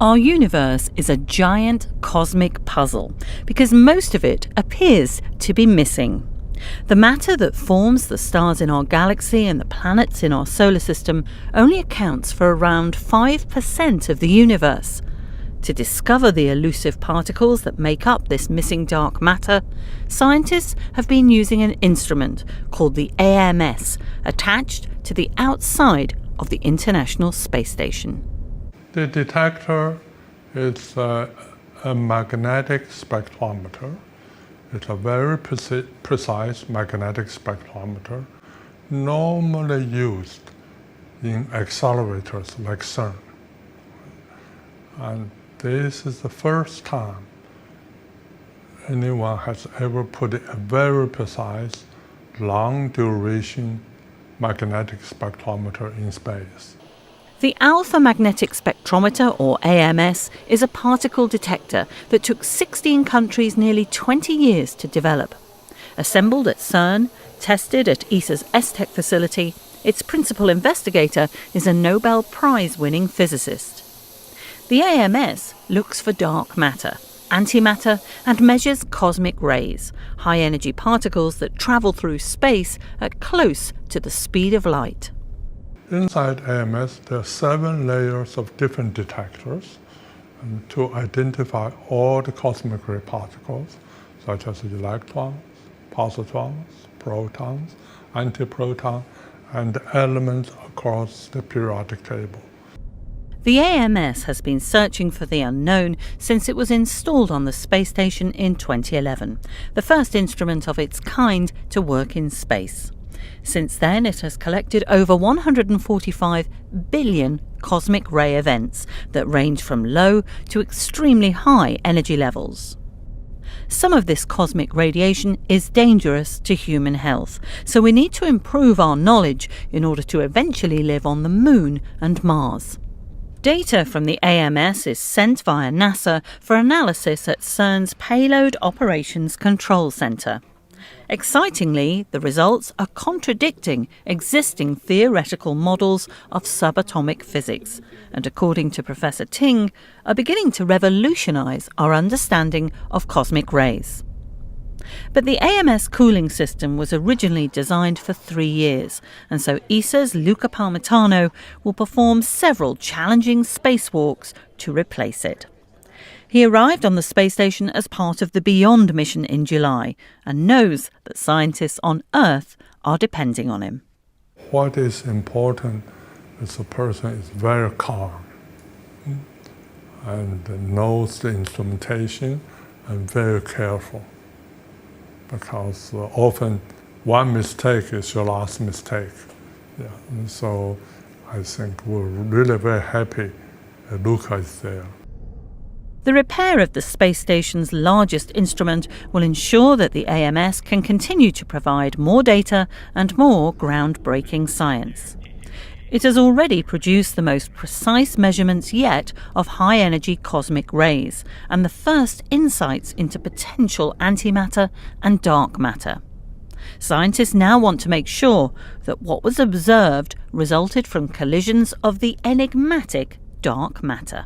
Our universe is a giant cosmic puzzle because most of it appears to be missing. The matter that forms the stars in our galaxy and the planets in our solar system only accounts for around 5% of the universe. To discover the elusive particles that make up this missing dark matter, scientists have been using an instrument called the AMS attached to the outside of the International Space Station. The detector is a magnetic spectrometer. It's a very precise magnetic spectrometer, normally used in accelerators like CERN. And this is the first time anyone has ever put a very precise, long-duration magnetic spectrometer in space. The Alpha Magnetic Spectrometer, or AMS, is a particle detector that took 16 countries nearly 20 years to develop. Assembled at CERN, tested at ESA's ESTEC facility, its principal investigator is a Nobel Prize-winning physicist. The AMS looks for dark matter, antimatter, and measures cosmic rays, high-energy particles that travel through space at close to the speed of light. Inside AMS, there are 7 layers of different detectors to identify all the cosmic ray particles, such as electrons, positrons, protons, antiprotons, and elements across the periodic table. The AMS has been searching for the unknown since it was installed on the space station in 2011, the first instrument of its kind to work in space. Since then, it has collected over 145 billion cosmic ray events that range from low to extremely high energy levels. Some of this cosmic radiation is dangerous to human health, so we need to improve our knowledge in order to eventually live on the Moon and Mars. Data from the AMS is sent via NASA for analysis at CERN's Payload Operations Control Center. Excitingly, the results are contradicting existing theoretical models of subatomic physics, and according to Professor Ting, are beginning to revolutionize our understanding of cosmic rays. But the AMS cooling system was originally designed for 3 years, and so ESA's Luca Parmitano will perform several challenging spacewalks to replace it. He arrived on the space station as part of the Beyond mission in July and knows that scientists on Earth are depending on him. What is important is the person is very calm and knows the instrumentation and very careful, because often one mistake is your last mistake. And so I think we're really very happy that Luca is there. The repair of the space station's largest instrument will ensure that the AMS can continue to provide more data and more groundbreaking science. It has already produced the most precise measurements yet of high-energy cosmic rays and the first insights into potential antimatter and dark matter. Scientists now want to make sure that what was observed resulted from collisions of the enigmatic dark matter.